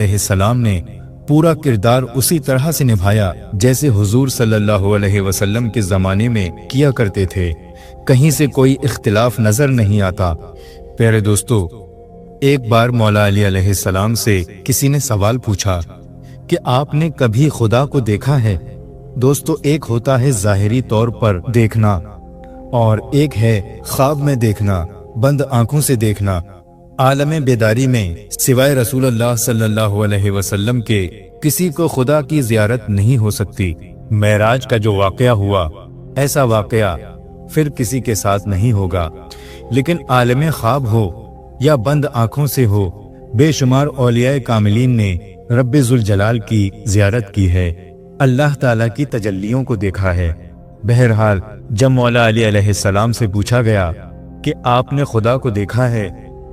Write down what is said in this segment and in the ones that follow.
अलैहिस्सलाम ने पूरा किरदार उसी तरह से निभाया जैसे हुजूर सल्लल्लाहु अलैहि वसल्लम के ज़माने में किया करते थे। कहीं से कोई इख्तिलाफ नज़र नहीं आता। प्यारे दोस्तों, एक बार मौला अली अलैहिस्सलाम से किसी ने सवाल पूछा कि आपने कभी खुदा को देखा है? दोस्तों, एक होता है ज़ाहिरी तौर पर देखना और एक है ख्वाब में देखना, बंद आंखों से देखना। आलम बेदारी में सिवाय रसूलुल्लाह सल्लल्लाहु अलैहि वसल्लम के किसी को खुदा की ज़ियारत नहीं हो सकती। मेराज का जो वाक़या हुआ, ऐसा वाक़या फिर किसी के साथ नहीं होगा। लेकिन आलम ख्वाब हो या बंद आंखों से हो, बेशुमार औलिया कामिलीन ने रब्बे ज़ुल जलाल की ज़ियारत की है, अल्लाह ताला की तजल्लियों को देखा है। बहरहाल, जब मौला अली अलैहिस्सलाम से पूछा गया कि आपने खुदा को देखा है,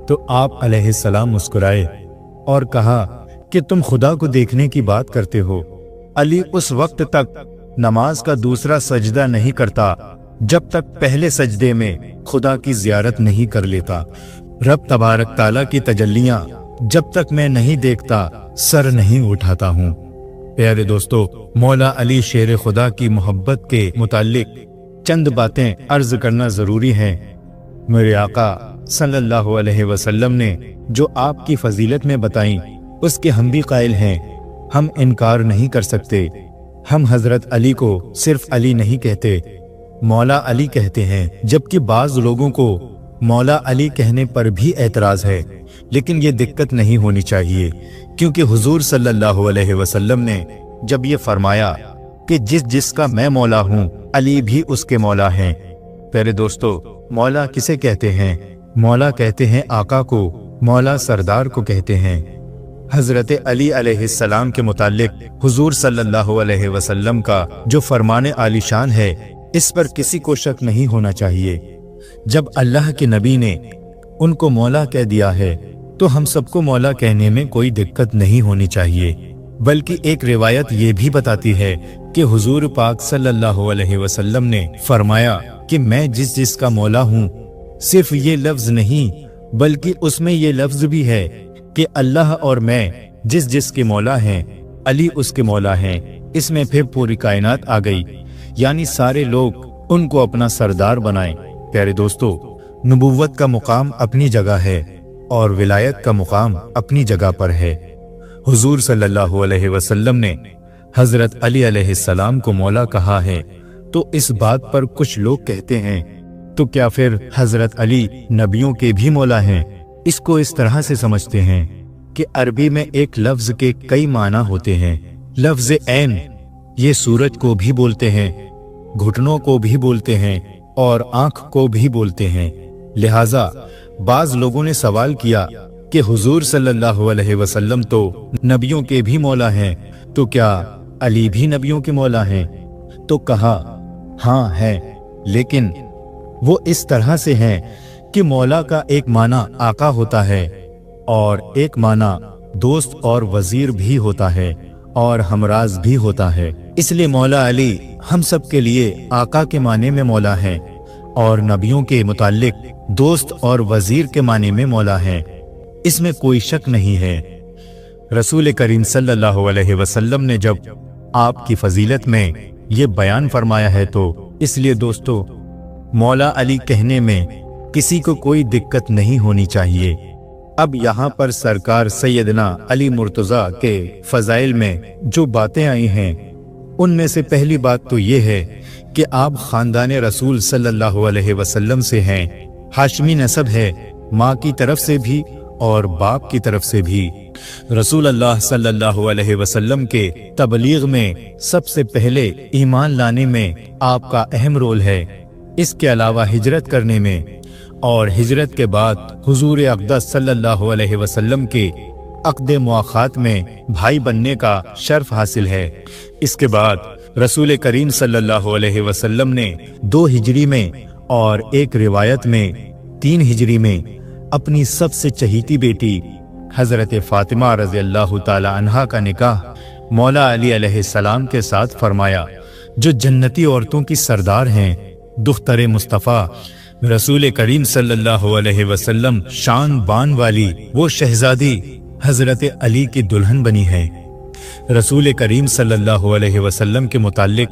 तो आप अलैहिस्सलाम मुस्कुराए और कहा कि तुम खुदा को देखने की बात करते हो। अली उस वक्त तक नमाज का दूसरा सजदा नहीं करता जब तक पहले सजदे में खुदा की ज़ियारत नहीं कर लेता। रब तबारक ताला की तजल्लियां जब तक मैं नहीं देखता सर नहीं उठाता हूँ। प्यारे दोस्तों, मौला अली शेर खुदा की मोहब्बत के मुताल्लिक चंद बातें अर्ज करना ज़रूरी है। मेरे आका सल्लल्लाहु अलैहि वसल्लम ने जो आपकी फजीलत में बताई, उसके हम भी कायल हैं। हम इनकार नहीं कर सकते। हम हजरत अली को सिर्फ अली नहीं कहते, मौला अली कहते हैं। जबकि बाज़ लोगों को मौला अली कहने पर भी एतराज़ है, लेकिन ये दिक्कत नहीं होनी चाहिए, क्योंकि हुजूर सल्लल्लाहु अलैहि वसल्लम ने जब ये फरमाया कि जिसका मैं मौला हूँ, अली भी उसके मौला हैं। प्यारे दोस्तों, मौला किसे कहते हैं? मौला कहते हैं आका को, मौला सरदार को कहते हैं। हजरत अली अलैहिस्सलाम के मुताल्लिक हुजूर सल्लल्लाहु अलैहि वसल्लम का जो फरमाने आलीशान है, इस पर किसी को शक नहीं होना चाहिए। जब अल्लाह के नबी ने उनको मौला कह दिया है, तो हम सबको मौला कहने में कोई दिक्कत नहीं होनी चाहिए। बल्कि एक रिवायत ये भी बताती है कि हुजूर पाक सल्लल्लाहु अलैहि वसल्लम ने फरमाया कि मैं जिसका मौला हूँ, सिर्फ ये लफ्ज नहीं बल्कि उसमें ये लफ्ज भी है कि अल्लाह और मैं जिसके मौला हैं, अली उसके मौला हैं। इसमें फिर पूरी कायनात आ गई, यानी सारे लोग उनको अपना सरदार बनाएं। प्यारे दोस्तों, नबुव्वत का मुकाम अपनी जगह है और विलायत का मुकाम अपनी जगह पर है। हुजूर सल्लल्लाहु अलैहि वसल्लम ने हजरत अली अलैहिस्सलाम को मौला कहा है, तो इस बात पर कुछ लोग कहते हैं, तो क्या फिर हजरत अली नबियों के भी मौला हैं? इसको इस तरह से समझते हैं कि अरबी में एक लफ्ज के कई माना होते हैं। लफ्ज ऐन ये सूरज को भी बोलते हैं, घुटनों को भी बोलते हैं और आंख को भी बोलते हैं। लिहाजा बाज लोगों ने सवाल किया कि हुजूर सल्लल्लाहु अलैहि वसल्लम तो नबियों के भी मौला हैं, तो क्या अली भी नबियों के मौला हैं? तो कहा हाँ है, लेकिन वो इस तरह से हैं कि मौला का एक माना आका होता है और एक माना दोस्त और वजीर भी होता है और हमराज भी होता है। इसलिए मौला अली हम सब के लिए आका के माने में मौला हैं और नबियों के मुताल्लिक दोस्त और वजीर के माने में मौला हैं। इसमें कोई शक नहीं है। रसूल करीम सल्लल्लाहु अलैहि वसल्लम ने जब आपकी फजीलत में ये बयान फरमाया है, तो इसलिए दोस्तों, मौला अली कहने में किसी को कोई दिक्कत नहीं होनी चाहिए। अब यहाँ पर सरकार सैयदना अली मुर्तज़ा के फ़ज़ाइल में जो बातें आई हैं, उनमें से पहली बात तो ये है कि आप ख़ानदान रसूल सल्लल्लाहु अलैहि वसल्लम से हैं। हाशमी नसब है, माँ की तरफ से भी और बाप की तरफ से भी। रसूल अल्लाह सल्लल्लाहु अलैहि वसल्लम के तबलीग में सबसे पहले ईमान लाने में आपका अहम रोल है। इसके अलावा हिजरत करने में और हिजरत के बाद हुजूर अक़दस सल्लल्लाहु अलैहि वसल्लम के अक़द मुआख़ात में भाई बनने का शर्फ हासिल है। इसके बाद रसूल करीम सल्लल्लाहु अलैहि वसल्लम ने 2 हिजरी में और एक रिवायत में 3 हिजरी में अपनी सबसे चहीती बेटी हजरत फातिमा रज़ियल्लाहु ताला अन्हा का निकाह मौला अली अलैहिस्सलाम के साथ फरमाया, जो जन्नती औरतों की सरदार हैं, दुख्तर मुस्तफ़ा रसूल करीम सल्लल्लाहु अलैहि वसल्लम शान बान वाली वो शहजादी हजरत अली की दुल्हन बनी है। रसूल करीम सल्लल्लाहु अलैहि वसल्लम के मुताल्लिक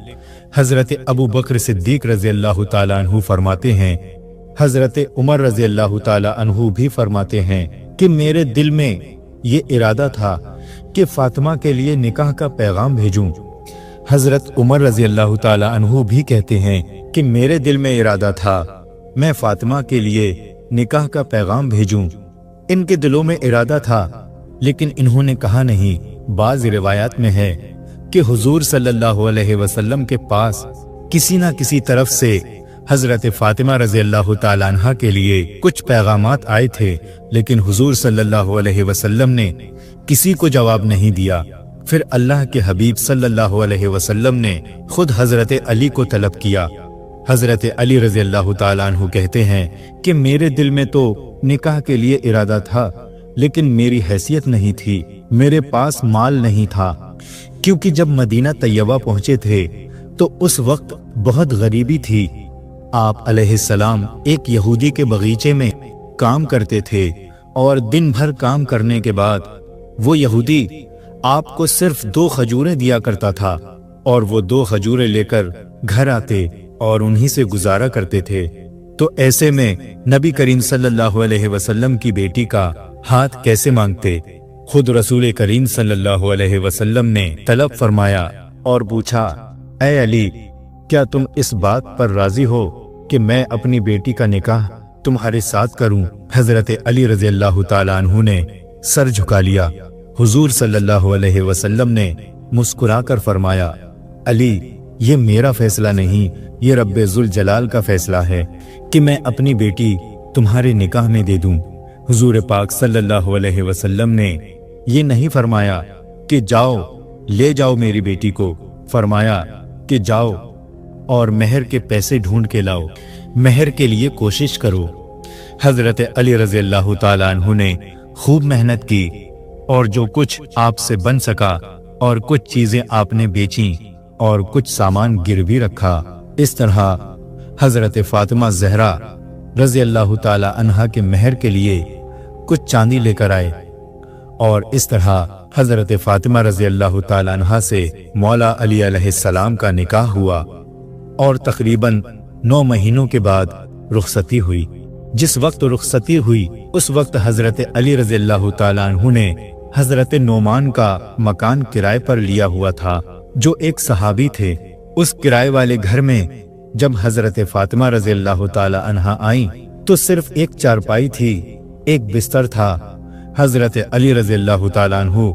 हजरत अबू बकर सिद्दीक रज़ी अल्लाह ताला अन्हु फरमाते हैं, हजरत उमर रज़ी अल्लाह ताला अन्हु भी फरमाते हैं कि मेरे दिल में ये इरादा था कि फातिमा के लिए निकाह का पैगाम भेजूं। हजरत उमर रज़ी अल्लाह ताला अन्हु भी कहते हैं कि मेरे दिल में इरादा था मैं फातिमा के लिए निकाह का पैगाम भेजूं। इनके दिलों में इरादा था लेकिन इन्होंने कहा नहीं। बाज़ रिवायात में है कि हुजूर सल्लल्लाहु अलैहि वसल्लम के पास किसी ना किसी तरफ से हजरत फातिमा रज़ी अल्लाह ताला अन्हा के लिए कुछ पैगामात आए थे, लेकिन हुजूर सल्लल्लाहु अलैहि वसल्लम ने किसी को जवाब नहीं दिया। फिर अल्लाह के हबीब सल्लल्लाहु अलैहि वसल्लम ने खुद हजरत अली को तलब किया। हजरत अली रज़ी अल्लाह ताला अन्हु कहते हैं कि मेरे दिल में तो निकाह के लिए इरादा था, लेकिन मेरी हैसियत नहीं थी, मेरे पास माल नहीं था, क्योंकि जब मदीना तैयबा पहुंचे थे तो उस वक्त बहुत गरीबी थी। आप अलैहिस्सलाम एक यहूदी के बगीचे में काम करते थे और दिन भर काम करने के बाद वो यहूदी आपको सिर्फ 2 खजूरें दिया करता था और वो 2 खजूरें लेकर घर आते और उन्हीं से गुजारा करते थे। तो ऐसे में नबी करीम सल्लल्लाहु अलैहि वसल्लम की बेटी का हाथ कैसे मांगते। खुद रसूल करीम सल्लल्लाहु अलैहि वसल्लम ने तलब फरमाया और पूछा, ऐ अली, क्या तुम इस बात पर राजी हो कि मैं अपनी बेटी का निकाह तुम्हारे साथ करूं? हजरत अली रज़ी अल्लाह ताला अन्हु ने सर झुका लिया। हुजूर सल्लल्लाहु अलैहि वसल्लम ने मुस्कुराकर फरमाया, अली, ये मेरा फैसला नहीं, ये रब्बे जुल जलाल का फैसला है कि मैं अपनी बेटी तुम्हारे निकाह में दे दूं। हुजूर पाक सल्लल्लाहु अलैहि वसल्लम ने ये नहीं फरमाया कि जाओ ले जाओ मेरी बेटी को, फरमाया कि जाओ और मेहर के पैसे ढूंढ के लाओ, मेहर के लिए कोशिश करो। हजरत अली रज़ी अल्लाह ताला अन्हु ने खूब मेहनत की और जो कुछ आपसे बन सका और कुछ चीजें आपने बेची और कुछ सामान गिरवी रखा। इस तरह हजरत फातिमा ज़हरा रज़ी अल्लाह ताला अन्हा के मेहर के लिए कुछ चांदी लेकर आए और इस तरह हजरत फातिमा रज़ी अल्लाह ताला अन्हा से मौला अली अलैहिस्सलाम का निकाह हुआ और तकरीबन 9 महीनों के बाद रुखसती हुई। जिस वक्त रुखसती हुई उस वक्त हजरत अली रज़ी अल्लाह ताला अन्हु ने हजरत नोमान का मकान किराए पर लिया हुआ था, जो एक सहाबी थे। उस किराए वाले घर में जब हजरत फातिमा रज़ी अल्लाह ताला अन्हा आई तो सिर्फ एक चारपाई थी, एक बिस्तर था। हजरत अली रज़ी अल्लाह ताला अन्हु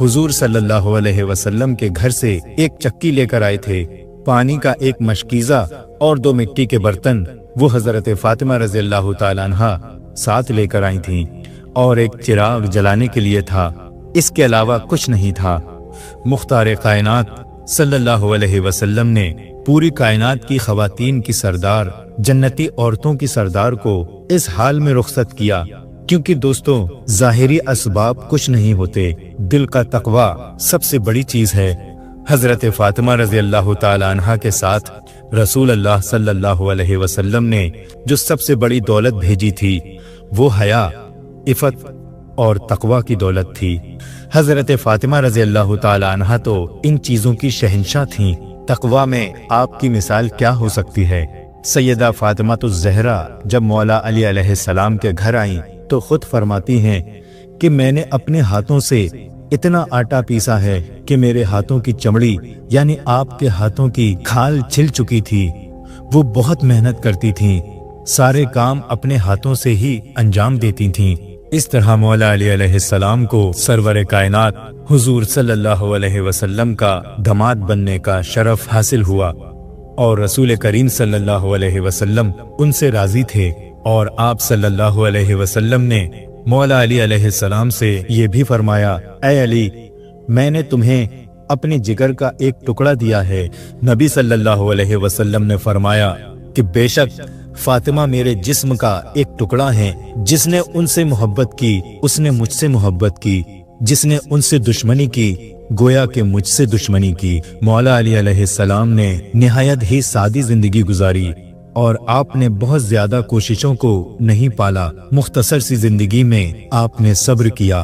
हुजूर सल्लल्लाहु अलैहि वसल्लम के घर से एक चक्की लेकर आए थे, पानी का एक मशकीज़ा और 2 मिट्टी के बर्तन वो हजरत फातिमा रज़ी अल्लाह ताला अन्हा साथ लेकर आई थीं और एक चिराग जलाने के लिए था। इसके अलावा कुछ नहीं था। मुख्तार कायनात सल्लल्लाहु अलैहि वसल्लम ने पूरी कायनात की खवातीन की सरदार, जन्नती औरतों की सरदार को इस हाल में रुखसत किया, क्योंकि दोस्तों ज़ाहिरी असबाब कुछ नहीं होते, दिल का तकवा सबसे बड़ी चीज है। हजरत फातिमा रज़ी अल्लाह ताला अन्हा के साथ रसूल अल्लाह सल्लल्लाहु अलैहि वसल्लम ने जो सबसे बड़ी दौलत भेजी थी वो हया, इफ़त और तकवा की दौलत थी। हजरत फातिमा रज़ी अल्लाह ताला अन्हा तो इन चीजों की शहंशाह थीं। तकवा में आपकी मिसाल क्या हो सकती है। सैयदा फातिमा तो ज़हरा जब मौला अली अलैहिस्सलाम के घर आई तो खुद फरमाती हैं कि मैंने अपने हाथों से इतना आटा पीसा है कि मेरे हाथों की चमड़ी यानी आपके हाथों की खाल छिल चुकी थी। वो बहुत मेहनत करती थीं, सारे काम अपने हाथों से ही अंजाम देती थीं। इस तरह मौला अली अलैहिस्सलाम को सरवर कायनात हुजूर सल्लल्लाहु अलैहि वसल्लम का दामाद बनने का शरफ हासिल हुआ और रसूल करीम सल्लल्लाहु अलैहि वसल्लम उनसे राजी थे और आप सल्लल्लाहु अलैहि वसल्लम ने मौला अली अलैहिस्सलाम से ये भी फरमाया, ऐ अली, मैंने तुम्हें अपने जिगर का एक टुकड़ा दिया है। नबी सल्लल्लाहु अलैहि वसल्लम ने फरमाया कि बेशक फातिमा मेरे जिस्म का एक टुकड़ा है। जिसने उनसे मोहब्बत की उसने मुझसे मोहब्बत की, जिसने उनसे दुश्मनी की गोया के मुझसे दुश्मनी की। मौला अली अलैहिस्सलाम ने निहायत ही सादी जिंदगी गुजारी और आपने बहुत ज्यादा कोशिशों को नहीं पाला। मुख्तसर सी जिंदगी में आपने सब्र किया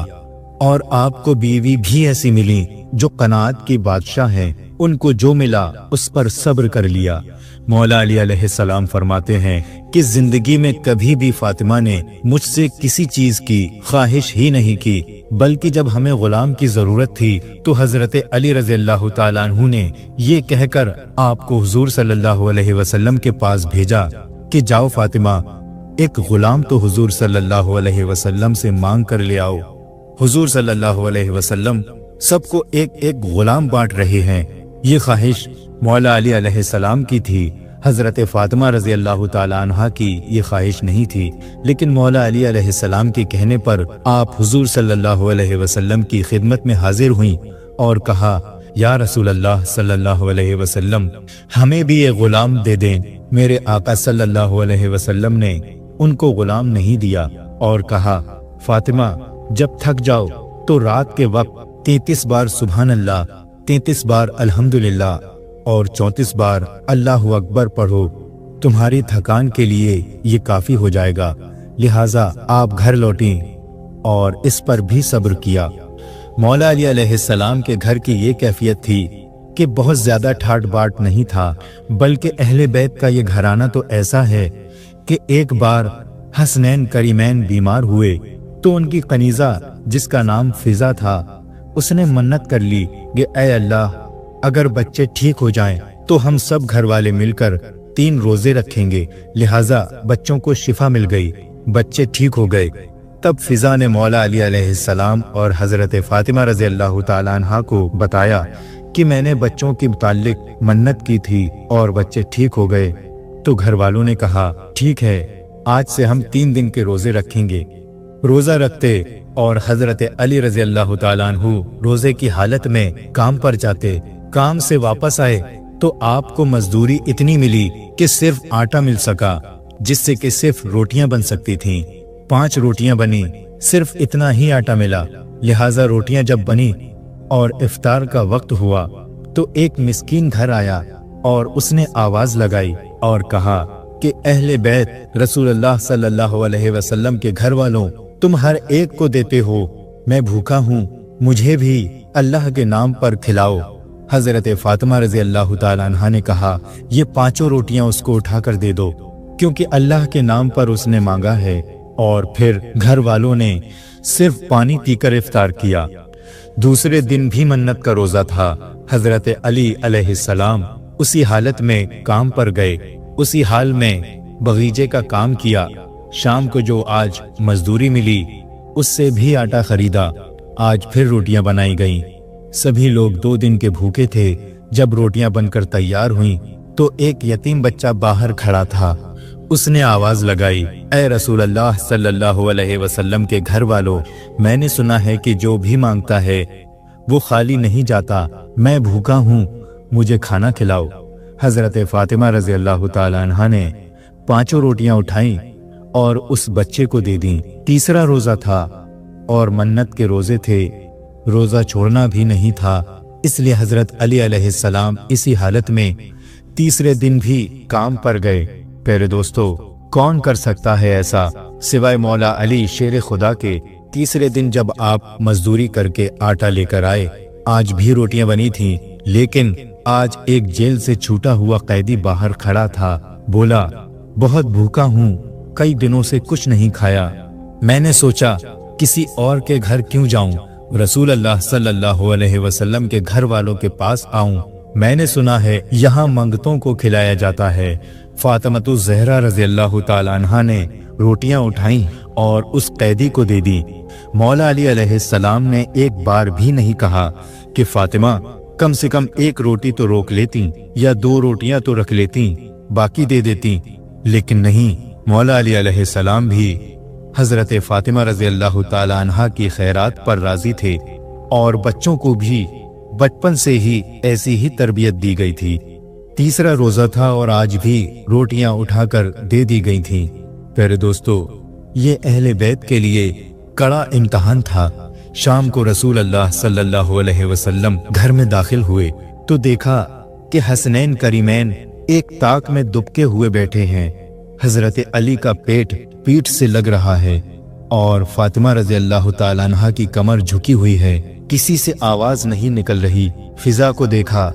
और आपको बीवी भी ऐसी मिली जो कनात की बादशाह है, उनको जो मिला उस पर सब्र कर लिया। मौला अली अलैहिस्सलाम फरमाते हैं कि जिंदगी में कभी भी फातिमा ने मुझसे किसी चीज की ख्वाहिश ही नहीं की, बल्कि जब हमें गुलाम की जरूरत थी तो हजरत अली रज़ियल्लाहु ताला अन्हु ने ये कहकर आपको हुजूर सल्लल्लाहु अलैहि वसल्लम के पास भेजा कि जाओ फातिमा, एक गुलाम तो हुजूर सल्लल्लाहु अलैहि वसल्लम से मांग कर ले आओ। हुजूर सल्लल्लाहु अलैहि वसल्लम सबको एक एक गुलाम बांट रहे हैं। ये ख्वाहिश मौला अली अलैहिस्सलाम की थी, हजरत फातिमा रज़ी अल्लाह ताला अन्हा की ये ख्वाहिश नहीं थी। लेकिन मौला अली अलैहिस्सलाम के कहने पर आप हुजूर सल्लल्लाहु अलैहि वसल्लम की खिदमत में हाजिर हुई और कहा, या रसूल अल्लाह सल्लल्लाहु अलैहि वसल्लम, हमें भी ये गुलाम दे दें। मेरे आका सल्लल्लाहु अलैहि वसल्लम ने उनको गुलाम नहीं दिया और कहा, फातिमा जब थक जाओ तो रात के वक्त 33 बार सुभान अल्लाह, 33 बार अल्हम्दुलिल्लाह और 34 बार अल्लाहु अकबर पढ़ो। तुम्हारी थकान के लिए ये काफी हो जाएगा। लिहाजा आप घर लौटें और इस पर भी सब्र किया। मौला अली अलैहिस्सलाम के घर की ये कैफियत थी कि बहुत ज्यादा ठाट बाट नहीं था, बल्कि अहले बैत का ये घराना तो ऐसा है कि एक बार हसनैन करीमैन बीमार हुए तो उनकी कनीजा, जिसका नाम फिजा था, उसने मन्नत कर ली कि ऐ अल्लाह, अगर बच्चे ठीक हो जाएं तो हम सब घर वाले मिलकर 3 रोजे रखेंगे। लिहाजा बच्चों को शिफा मिल गई, बच्चे ठीक हो गए। तब फिजा ने मौला अली अलैहिस्सलाम और हजरत फातिमा रज़ी अल्लाह ताला अन्हा को बताया कि मैंने बच्चों के मुताल्लिक मन्नत की थी और बच्चे ठीक हो गए। तो घर वालों ने कहा, ठीक है, आज से हम 3 दिन के रोजे रखेंगे। रोजा रखते और हजरत अली रज़ी अल्लाह ताला अन्हु रोजे की हालत में काम पर जाते। काम से वापस आए तो आपको मजदूरी इतनी मिली कि सिर्फ आटा मिल सका, जिससे कि सिर्फ रोटियां बन सकती थीं। 5 रोटियां बनी, सिर्फ इतना ही आटा मिला। लिहाजा रोटियां जब बनी और इफ्तार का वक्त हुआ तो एक मिस्कीन घर आया और उसने आवाज लगाई और कहा कि अहले बैत रसूलुल्लाह सल्लल्लाहु अलैहि वसल्लम के घर वालों, तुम हर एक को देते हो, मैं भूखा हूँ, मुझे भी अल्लाह के नाम पर खिलाओ। हजरत फातिमा रज़ी अल्लाह ताला अन्हा ने कहा, ये 5 रोटियां उसको उठाकर दे दो, क्योंकि अल्लाह के नाम पर उसने मांगा है। और फिर घर वालों ने सिर्फ पानी पीकर इफ्तार किया। दूसरे दिन भी मन्नत का रोजा था। हजरत अली अलैहिस्सलाम उसी हालत में काम पर गए, उसी हाल में बगीचे का काम किया। शाम को जो आज मजदूरी मिली उससे भी आटा खरीदा। आज फिर रोटियां बनाई गईं। सभी लोग 2 दिन के भूखे थे। जब रोटियां बनकर तैयार हुईं तो एक यतीम बच्चा बाहर खड़ा था। उसने आवाज लगाई, ऐ रसूल अल्लाह सल्लल्लाहु अलैहि वसल्लम के घर वालों, मैंने सुना है कि जो भी मांगता है वो खाली नहीं जाता। मैं भूखा हूँ, मुझे खाना खिलाओ। हजरत फातिमा रज़ी अल्लाह ताला अन्हा ने 5 रोटियां उठाई और उस बच्चे को दे दी। तीसरा रोजा था और मन्नत के रोजे थे, रोजा छोड़ना भी नहीं था। इसलिए हजरत अली अलैहिस्सलाम इसी हालत में तीसरे दिन भी काम पर गए। प्यारे दोस्तों, कौन कर सकता है ऐसा सिवाय मौला अली शेर खुदा के। तीसरे दिन जब आप मजदूरी करके आटा लेकर आए, आज भी रोटियां बनी थीं, लेकिन आज एक जेल से छूटा हुआ कैदी बाहर खड़ा था। बोला, बहुत भूखा हूँ, कई दिनों से कुछ नहीं खाया। मैंने सोचा किसी और के घर क्यों जाऊं, रसूल अल्लाह सल्लल्लाहु अलैहि वसल्लम के घर वालों के पास आऊं। मैंने सुना है यहाँ मंगतों को खिलाया जाता है। फातिमा ज़हरा रज़ी अल्लाह ताला अन्हा ने रोटियां उठाई और उस कैदी को दे दी। मौला अली अलैहिस्सलाम ने एक बार भी नहीं कहा कि फातिमा कम से कम 1 रोटी तो रोक लेती या 2 रोटियां तो रख लेती, बाकी दे देती। लेकिन नहीं, मौला अली अलैहिस्सलाम भी हजरत फातिमा रज़ी अल्लाह ताला अन्हा की खैरात पर राजी थे और बच्चों को भी बचपन से ही ऐसी ही तरबियत दी गई थी। तीसरा रोजा था और आज भी रोटियां उठाकर दे दी गई थीं। प्यारे दोस्तों, ये अहले बैत के लिए कड़ा इम्तिहान था। शाम को रसूल अल्लाह सल्लल्लाहु अलैहि वसल्लम घर में दाखिल हुए तो देखा कि हसनैन करीमैन एक ताक में दुबके हुए बैठे हैं। हजरत अली का पेट पीठ से लग रहा है और फातिमा रजी अल्लाह ताला अन्हा की कमर झुकी हुई है, किसी से आवाज नहीं निकल रही। फिजा को देखा,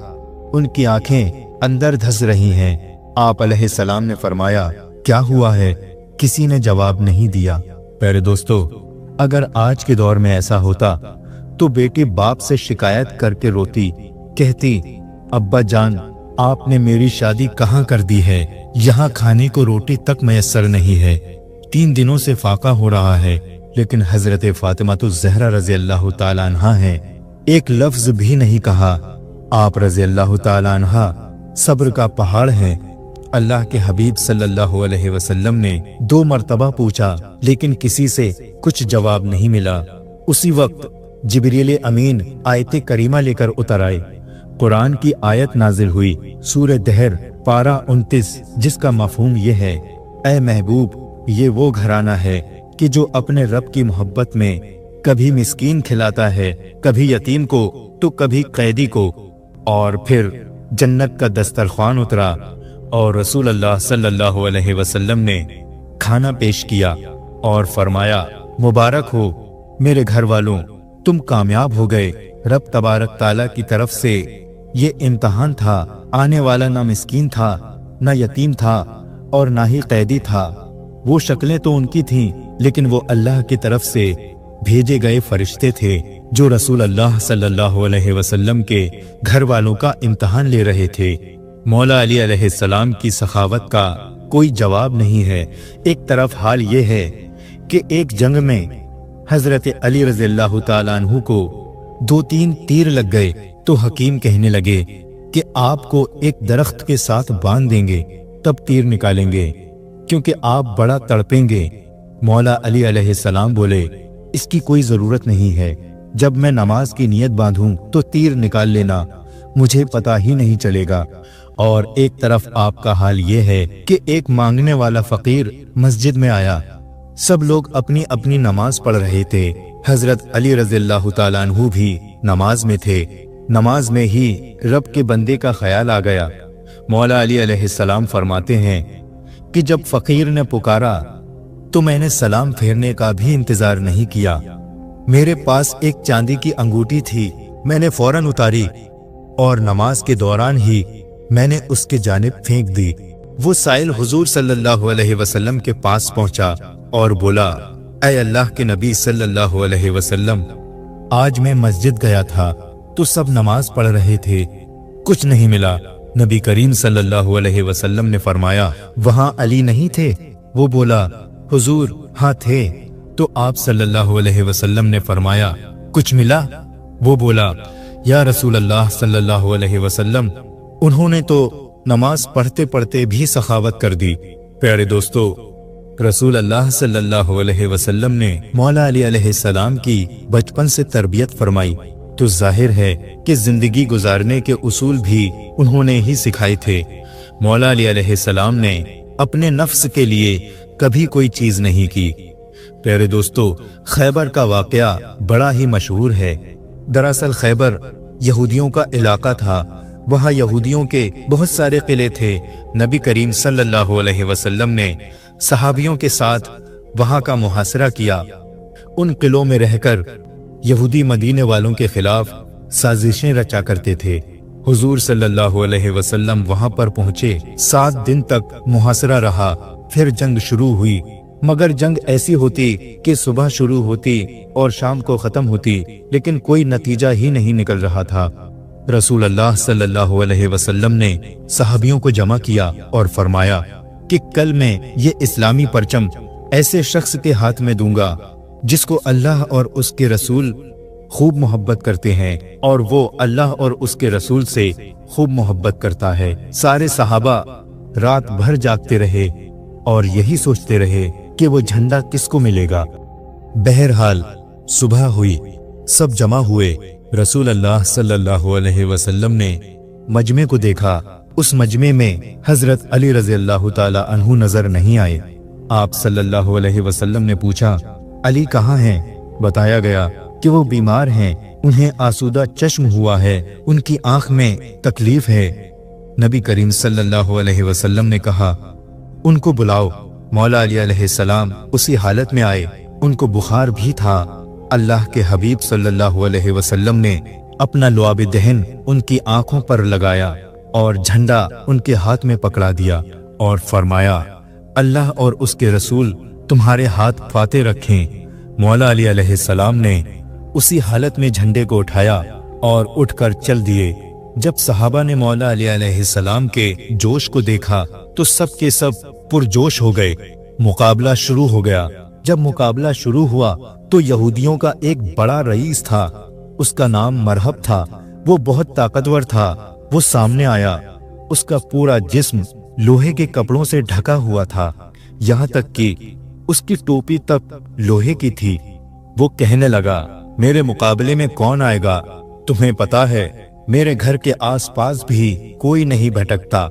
उनकी आंखें अंदर धंस रही हैं। आप अलैहिस्सलाम ने फरमाया, क्या हुआ है? किसी ने जवाब नहीं दिया। प्यारे दोस्तों, अगर आज के दौर में ऐसा होता तो बेटी बाप से शिकायत करके रोती, कहती, अब्बा जान, आपने मेरी शादी कहाँ कर दी है? यहाँ खाने को रोटी तक मैसर नहीं है, 3 दिनों से फाका हो रहा है। लेकिन हजरत फातिमा तो ज़हरा रजी अल्लाह ताला अन्हा है, एक लफ्ज भी नहीं कहा। आप रजी अल्लाह ताला अन्हा सब्र का पहाड़ हैं। अल्लाह के हबीब सल्लल्लाहु अलैहि वसल्लम ने 2 मरतबा पूछा, लेकिन किसी से कुछ जवाब नहीं मिला। उसी वक्त जिब्रील अमीन आयत करीमा लेकर उतर आए। कुरान की आयत नाजिल हुई, सूरह दहर पारा 29, जिसका मफहूम ये है, ऐ महबूब, ये वो घराना है कि जो अपने रब की मोहब्बत में कभी मिस्कीन खिलाता है, कभी यतीम को तो कभी कैदी को। और फिर जन्नत का दस्तरख्वान उतरा और रसूल अल्लाह सल्लल्लाहु अलैहि वसल्लम ने खाना पेश किया और फरमाया, मुबारक हो मेरे घर वालों, तुम कामयाब हो गए। रब तबारक ताला की तरफ से ये इम्तहान था। आने वाला ना मिस्कीन था, ना यतीम था और ना ही कैदी था। वो शक्लें तो उनकी थीं, लेकिन वो अल्लाह की तरफ से भेजे गए फरिश्ते थे जो रसूल अल्लाह सल्लल्लाहु अलैहि वसल्लम के घर वालों का इम्तहान ले रहे थे। मौला अली अलैहिस्सलाम की सखावत का कोई जवाब नहीं है। एक तरफ हाल ये है कि एक जंग में हजरत अली रज़ी अल्लाह ताला अन्हु को 2-3 तीर लग गए तो हकीम कहने लगे कि आपको एक दरख्त के साथ बांध देंगे, तब तीर निकालेंगे, क्योंकि आप बड़ा तड़पेंगे। मौला अली अलैहिस्सलाम बोले, इसकी कोई जरूरत नहीं है, जब मैं नमाज की नियत बांधूं तो तीर निकाल लेना, मुझे पता ही नहीं चलेगा। और एक तरफ आपका हाल ये है कि एक मांगने वाला फकीर मस्जिद में आया, सब लोग अपनी अपनी नमाज पढ़ रहे थे। हजरत अली रज़ियल्लाहु ताला अन्हु भी नमाज में थे। नमाज में ही रब के बंदे का ख्याल आ गया। मौला अली अलैहिस्सलाम फरमाते हैं कि जब फकीर ने पुकारा तो मैंने सलाम फेरने का भी इंतजार नहीं किया। मेरे पास एक चांदी की अंगूठी थी, मैंने फौरन उतारी और नमाज के दौरान ही मैंने उसके जानिब फेंक दी। वो साइल हुजूर सल्लल्लाहु अलैहि वसल्लम के पास पहुंचा और बोला, ऐ अल्लाह के नबी सल्लल्लाहु अलैहि वसल्लम, आज मैं मस्जिद गया था तो सब नमाज पढ़ रहे थे, कुछ नहीं मिला। नबी करीम सल्लल्लाहु अलैहि वसल्लम ने फरमाया, वहां अली नहीं थे? वो बोला, हुजूर हाँ थे। तो आप सल्लल्लाहु अलैहि वसल्लम ने फरमाया, कुछ मिला? वो बोला, या रसूल अल्लाह सल्लल्लाहु अलैहि वसल्लम, उन्होंने तो नमाज पढ़ते पढ़ते भी सखावत कर दी। प्यारे दोस्तों, रसूल अल्लाह सल्लल्लाहु अलैहि वसल्लम ने मौला अली अलैहिस्सलाम की बचपन से तरबियत फरमाई, तो जाहिर है कि जिंदगी गुजारने के उसूल भी उन्होंने ही सिखाए थे। मौला अली अलैहिस्सलाम ने अपने नफ्स के लिए कभी कोई चीज नहीं की। प्यारे दोस्तों, खैबर का वाकया बड़ा ही मशहूर है। दरअसल खैबर यहूदियों का इलाका था, वहाँ यहूदियों के बहुत सारे किले थे। नबी करीम सल्लल्लाहु अलैहि वसल्लम ने सहाबियों के साथ वहाँ का मुहासरा किया। उन किलों में रहकर यहूदी मदीने वालों के खिलाफ साजिशें रचा करते थे। हुजूर सल्लल्लाहु अलैहि वसल्लम वहाँ पर पहुँचे। 7 दिन तक मुहासरा रहा, फिर जंग शुरू हुई। मगर जंग ऐसी होती कि सुबह शुरू होती और शाम को खत्म होती, लेकिन कोई नतीजा ही नहीं निकल रहा था। रसूल अल्लाह सल्लल्लाहु अलैहि वसल्लम ने सहाबियों को जमा किया और फरमाया कि कल मैं ये इस्लामी परचम ऐसे शख्स के हाथ में दूंगा जिसको अल्लाह और उसके रसूल खूब मोहब्बत करते हैं और वो अल्लाह और उसके रसूल से खूब मोहब्बत करता है। सारे सहाबा रात भर जागते रहे और यही सोचते रहे कि वो झंडा किसको मिलेगा। बहरहाल सुबह हुई, सब जमा हुए। रसूल अल्लाह सल्लल्लाहु अलैहि वसल्लम ने मजमे को देखा। उस मजमे में हजरत अली रज़ी अल्लाह ताला अन्हु नजर नहीं आए। आप सल्लल्लाहु अलैहि वसल्लम ने पूछा, अली कहाँ हैं? बताया गया कि वो बीमार हैं, उन्हें आसूदा चश्म हुआ है, उनकी आंख में तकलीफ है। नबी करीम सल्लल्लाहु अलैहि वसल्लम ने कहा, उनको बुलाओ। मौला अली अलैहिस्सलाम उसी हालत में आए। ان کو बुखार भी था। अल्लाह के हबीब सल्लल्लाहु अलैहि वसल्लम ने अपना लुआब दहन उनकी आंखों पर लगाया और झंडा उनके हाथ में पकड़ा दिया और फरमाया, अल्लाह और उसके रसूल तुम्हारे हाथ फाते रखें। मौला अली अलैहिस्सलाम ने उसी हालत में झंडे को उठाया और उठकर चल दिए। जब सहाबा ने मौला अली अलैहिस्सलाम के जोश को देखा तो सब के सब पुरजोश हो गए। मुकाबला शुरू हो गया। जब मुकाबला शुरू हुआ तो यहूदियों का एक बड़ा रईस था, उसका नाम मरहब था। वो बहुत ताकतवर था। वो सामने आया। उसका पूरा जिस्म लोहे के कपड़ों से ढका हुआ था, यहाँ तक कि उसकी टोपी तक लोहे की थी। वो कहने लगा, मेरे मुकाबले में कौन आएगा? तुम्हें पता है मेरे घर के आसपास भी कोई नहीं भटकता,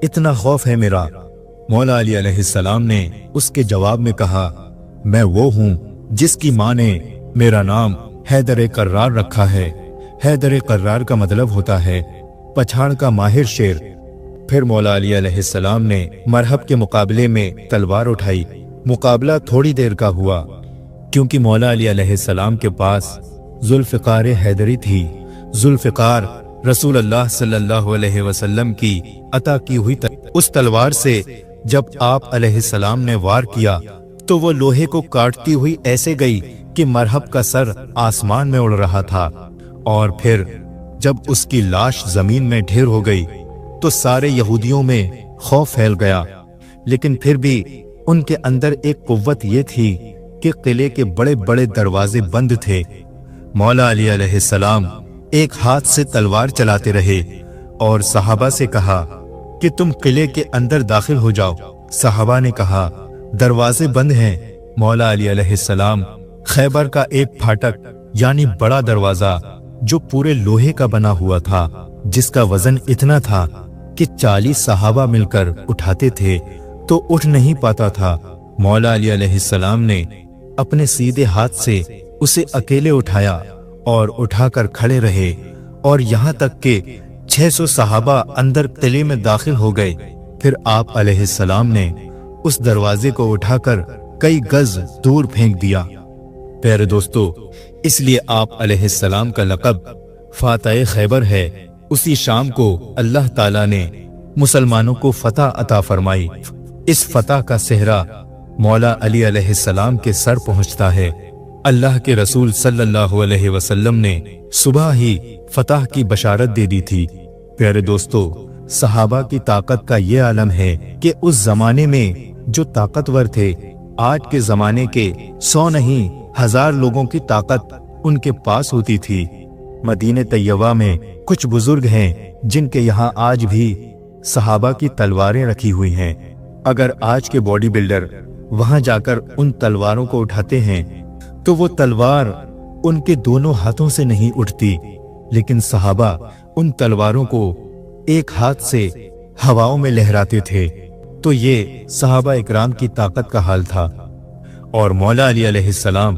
इतना खौफ है मेरा। मौला अली अलैहिस्सलाम ने उसके जवाब में कहा, मैं वो हूँ जिसकी माँ ने मेरा नाम हैदर कर्रार रखा है। हैदर कर्रार का मतलब होता है पछाड़ का माहिर शेर। फिर मौला अली अलैहिस्सलाम ने मरहब के मुकाबले में तलवार उठाई। मुकाबला थोड़ी देर का हुआ, क्योंकि मौला अली अलैहिस्सलाम के पास जुल्फ़िकार हैदरी थी। जुल्फ़िकार रसूल अल्लाह सल्लल्लाहु अलैहि वसल्लम की अता की हुई उस तलवार से जब आप अलैहिस्सलाम ने वार किया तो वो लोहे को काटती हुई ऐसे गई कि मरहब का सर आसमान में उड़ रहा था। और फिर जब उसकी लाश जमीन में ढेर हो गई तो सारे यहूदियों में खौफ फैल गया। लेकिन फिर भी उनके अंदर एक कुव्वत ये थी कि किले के बड़े बड़े दरवाजे बंद थे। मौला अली अलैहिस्सलाम एक हाथ से तलवार चलाते रहे और सहाबा से कहा कि तुम किले के अंदर दाखिल हो जाओ। सहाबा ने कहा, दरवाजे बंद हैं। मौला अली अलैहिस्सलाम खैबर का एक फाटक यानी बड़ा दरवाजा जो पूरे लोहे का बना हुआ था, जिसका वजन इतना था कि 40 सहाबा मिलकर उठाते थे तो उठ नहीं पाता था। मौला अली अलैहिस्सलाम ने अपने सीधे हाथ से उसे अकेले उठाया और उठाकर खड़े रहे और यहाँ तक कि 600 सहाबा अंदर किले में दाखिल हो गए। फिर आप अलैहिस्सलाम ने उस दरवाजे को उठाकर कई गज दूर फेंक दिया। प्यारे दोस्तों, इसलिए आप अलैहिस्सलाम का लक़ब फातह खैबर है। उसी शाम को अल्लाह ताला ने मुसलमानों को फतह अता फरमाई। इस फतह का सेहरा मौला अली अलैहिस्सलाम के सर पहुंचता है। अल्लाह के रसूल सल्लल्लाहु अलैहि वसल्लम ने सुबह ही फतह की बशारत दे दी थी। प्यारे दोस्तों, सहाबा की ताकत का ये आलम है कि उस जमाने में जो ताकतवर थे, आज के जमाने के 100 नहीं 1000 लोगों की ताकत उनके पास होती थी। मदीने तैयबा में कुछ बुजुर्ग हैं जिनके यहाँ आज भी सहाबा की तलवारें रखी हुई हैं। अगर आज के बॉडी बिल्डर वहां जाकर उन तलवारों को उठाते हैं तो वो तलवार उनके दोनों हाथों से नहीं उठती, लेकिन सहाबा उन तलवारों को एक हाथ से हवाओं में लहराते थे। तो ये सहाबा इकराम की ताकत का हाल था। और मौला अली अलैहिस्सलाम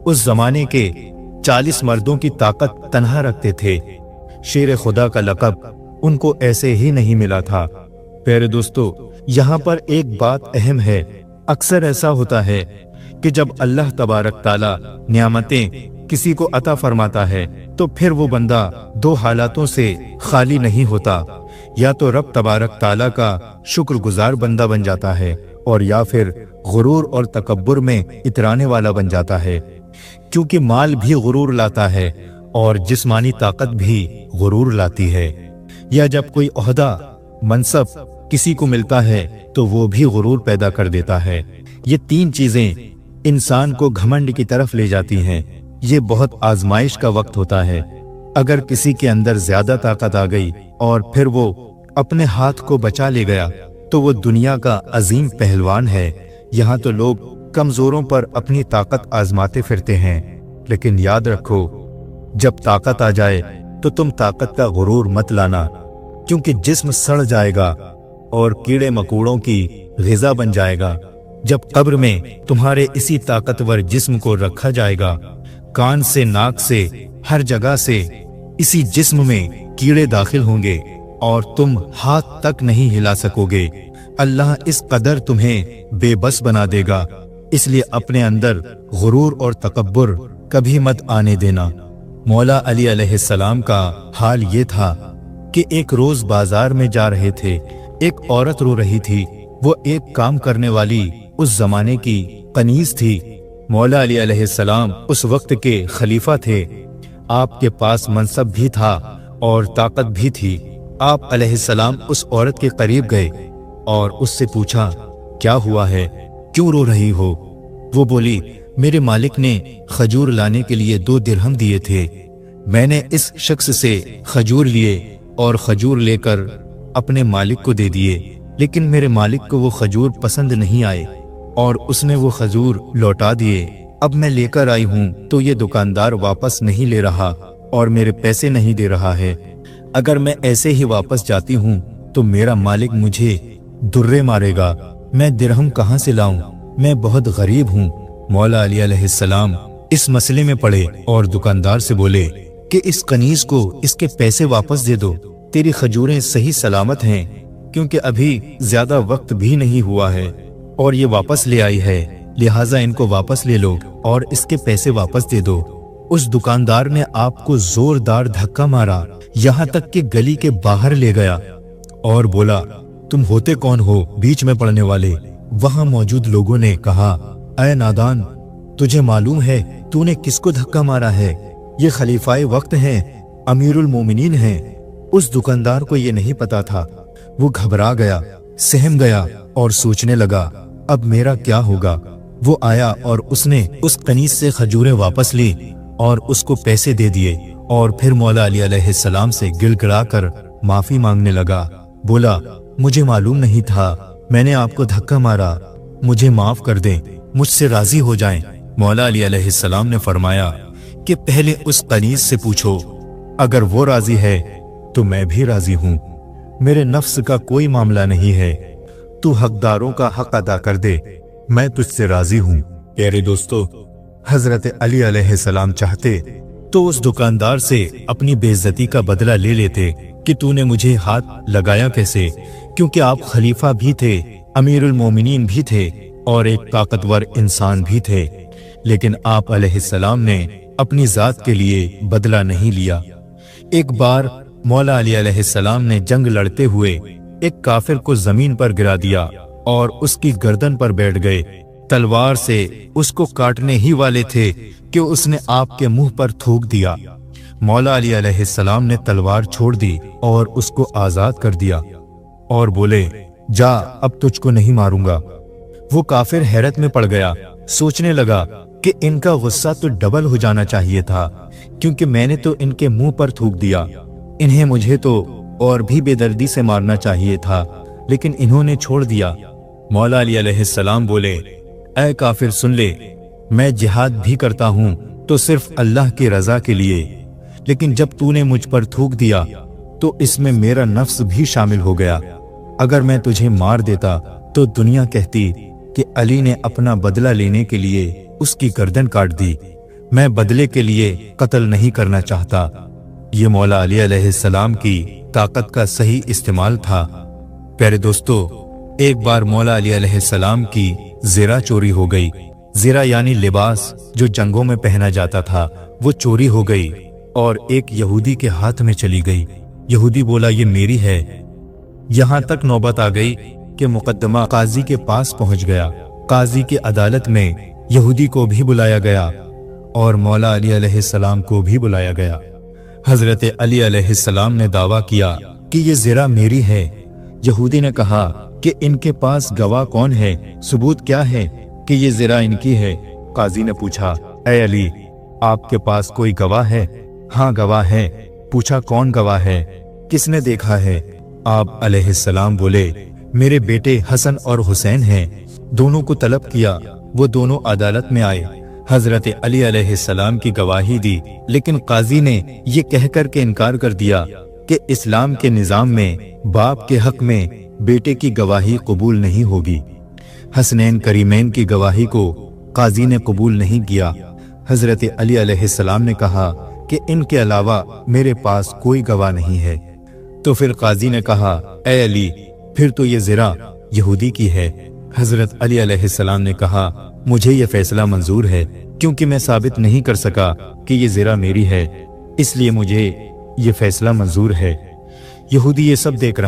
उस जमाने के 40 मर्दों की ताकत तन्हा रखते थे। शेर खुदा का लक़ब उनको ऐसे ही नहीं मिला था। प्यारे दोस्तों, यहाँ पर एक बात अहम है। अक्सर ऐसा होता है कि जब अल्लाह तबारक ताला नियामतें किसी को अता फरमाता है तो फिर वो बंदा दो हालातों से खाली नहीं होता। या तो रब तबारक ताला का शुक्रगुजार बंदा बन जाता है और या फिर गुरूर और तकब्बुर में इतराने वाला बन जाता है, क्योंकि माल भी गुरूर लाता है और जिस्मानी ताकत भी गुरूर लाती है। या जब कोई ओहदा मनसब किसी को मिलता है तो वो भी गुरूर पैदा कर देता है। ये तीन चीजें इंसान को घमंड की तरफ ले जाती हैं। ये बहुत आजमाइश का वक्त होता है। अगर किसी के अंदर ज्यादा ताकत आ गई और फिर वो अपने हाथ को बचा ले गया तो वो दुनिया का अजीम पहलवान है। यहाँ तो लोग कमजोरों पर अपनी ताकत आजमाते फिरते हैं, लेकिन याद रखो, जब ताकत आ जाए तो तुम ताकत का गुरूर मत लाना, क्योंकि जिस्म सड़ जाएगा और कीड़े मकोड़ों की ग़िज़ा बन जाएगा। जब कब्र में तुम्हारे इसी ताकतवर जिस्म को रखा जाएगा, कान से नाक से हर जगह से इसी जिस्म में कीड़े दाखिल होंगे और तुम हाथ तक नहीं हिला सकोगे। अल्लाह इस कदर तुम्हें बेबस बना देगा اس لیے اپنے اندر غرور اور تکبر کبھی مت آنے دینا۔ مولا علی علیہ السلام کا حال یہ تھا کہ ایک روز بازار میں جا رہے تھے، ایک عورت رو رہی تھی۔ وہ ایک کام کرنے والی اس زمانے کی کنیز تھی۔ مولا علی علیہ السلام اس وقت کے خلیفہ تھے، آپ کے پاس منصب بھی تھا اور طاقت بھی تھی۔ آپ علیہ السلام اس عورت کے قریب گئے اور اس سے پوچھا، کیا ہوا ہے، کیوں رو رہی ہو؟ وہ بولی، میرے مالک نے کھجور لانے کے لیے 2 درہم دیے تھے، میں نے اس شخص سے کھجور لیے اور کھجور لے کر اپنے مالک کو دے دیے، لیکن میرے مالک کو وہ کھجور پسند نہیں آئے اور اس نے وہ کھجور لوٹا دیے۔ اب میں لے کر آئی ہوں تو یہ دکاندار واپس نہیں لے رہا اور میرے پیسے نہیں دے رہا ہے۔ اگر میں ایسے ہی واپس جاتی ہوں تو میرا مالک مجھے درے مارے گا، میں درہم کہاں سے لاؤں؟ میں بہت غریب ہوں۔ مولا علی علیہ السلام اس مسئلے میں پڑے اور دکاندار سے بولے کہ اس کنیز کو اس کے پیسے واپس دے دو، تیری کھجوریں صحیح سلامت ہیں، کیونکہ ابھی زیادہ وقت بھی نہیں ہوا ہے اور یہ واپس لے آئی ہے، لہٰذا ان کو واپس لے لو اور اس کے پیسے واپس دے دو۔ اس دکاندار نے آپ کو زوردار دھکا مارا، یہاں تک کہ گلی کے باہر لے گیا اور بولا، تم ہوتے کون ہو بیچ میں پڑنے والے؟ وہاں موجود لوگوں نے کہا، اے نادان، تجھے معلوم ہے تو نے کس کو دھکا مارا ہے؟ یہ خلیفہ وقت ہیں، امیر المومنین ہیں۔ اس دکاندار کو یہ نہیں پتا تھا، وہ گھبرا گیا، سہم گیا اور سوچنے لگا، اب میرا کیا ہوگا؟ وہ آیا اور اس نے اس کنیز سے کھجوریں واپس لی اور اس کو پیسے دے دیے اور پھر مولا علی علیہ السلام سے گڑ گڑا کر معافی مانگنے لگا، بولا، مجھے معلوم نہیں تھا، میں نے آپ کو دھکا مارا، مجھے معاف کر دیں، مجھ سے راضی ہو جائیں۔ مولا علی علیہ السلام نے فرمایا کہ پہلے اس کنیز سے پوچھو، اگر وہ راضی ہے تو میں بھی راضی ہوں، میرے نفس کا کوئی معاملہ نہیں ہے، تو حقداروں کا حق ادا کر دے، میں تجھ سے راضی ہوں۔ پیارے دوستو، حضرت علی علیہ السلام چاہتے تو اس دکاندار سے اپنی بے عزتی کا بدلہ لے لیتے کہ تو نے مجھے ہاتھ لگایا کیسے، کیونکہ آپ خلیفہ بھی تھے، امیر المومنین بھی تھے اور ایک طاقتور انسان بھی تھے، لیکن آپ علیہ السلام نے اپنی ذات کے لیے بدلہ نہیں لیا۔ ایک بار مولا علی علیہ السلام نے جنگ لڑتے ہوئے ایک کافر کو زمین پر گرا دیا اور اس کی گردن پر بیٹھ گئے، تلوار سے اس کو کاٹنے ہی والے تھے کہ اس نے آپ کے منہ پر تھوک دیا۔ مولا علی علیہ السلام نے تلوار چھوڑ دی اور اس کو آزاد کر دیا اور بولے، جا، اب تجھ کو نہیں ماروں گا۔ وہ کافر حیرت میں پڑ گیا، سوچنے لگا کہ ان کا غصہ تو ڈبل ہو جانا چاہیے تھا، کیونکہ میں نے تو ان کے منہ پر تھوک دیا، انہیں مجھے تو اور بھی بے دردی سے مارنا چاہیے تھا، لیکن انہوں نے چھوڑ دیا۔ مولا علی علیہ السلام بولے، اے کافر سن لے، میں جہاد بھی کرتا ہوں تو صرف اللہ کی رضا کے لیے، لیکن جب تو نے مجھ پر تھوک دیا تو اس میں میرا نفس بھی شامل ہو گیا۔ اگر میں تجھے مار دیتا تو دنیا کہتی کہ علی نے اپنا بدلہ لینے کے لیے اس کی گردن کاٹ دی، میں بدلے کے لیے قتل نہیں کرنا چاہتا۔ یہ مولا علی علیہ السلام کی طاقت کا صحیح استعمال تھا۔ پیارے دوستو، ایک بار مولا علی علیہ السلام کی زرہ چوری ہو گئی۔ زرہ یعنی لباس جو جنگوں میں پہنا جاتا تھا، وہ چوری ہو گئی اور ایک یہودی کے ہاتھ میں چلی گئی۔ یہودی بولا، یہ میری ہے۔ یہاں تک نوبت آ گئی کہ مقدمہ قاضی کے پاس پہنچ گیا۔ قاضی کی عدالت میں یہودی کو بھی بلایا گیا اور مولا علی علیہ السلام کو بھی بلایا گیا۔ حضرت علی علیہ السلام نے دعویٰ کیا کہ یہ زرہ میری ہے۔ یہودی نے کہا کہ ان کے پاس گواہ کون ہے، ثبوت کیا ہے کہ یہ زرہ ان کی ہے؟ قاضی نے پوچھا، اے علی، آپ کے پاس کوئی گواہ ہے؟ ہاں گواہ ہے۔ پوچھا، کون گواہ ہے، کس نے دیکھا ہے؟ آپ علیہ السلام بولے، میرے بیٹے حسن اور حسین ہیں۔ دونوں کو طلب کیا، وہ دونوں عدالت میں آئے، حضرت علی علیہ السلام کی گواہی دی، لیکن قاضی نے یہ کہہ کر کے انکار کر دیا کہ اسلام کے نظام میں باپ کے حق میں بیٹے کی گواہی قبول نہیں ہوگی۔ حسنین کریمین کی گواہی کو قاضی نے قبول نہیں کیا۔ حضرت علی علیہ السلام نے کہا کہ ان کے علاوہ میرے پاس کوئی گواہ نہیں ہے۔ تو پھر قاضی نے کہا، اے علی، پھر تو یہ زرہ یہودی کی ہے۔ حضرت علی علیہ السلام نے کہا، مجھے یہ فیصلہ منظور ہے کیونکہ میں ثابت نہیں کر سکا کہ یہ زرہ میری ہے، اس لیے مجھے یہ فیصلہ منظور ہے۔ یہودی یہ سب دیکھ رہا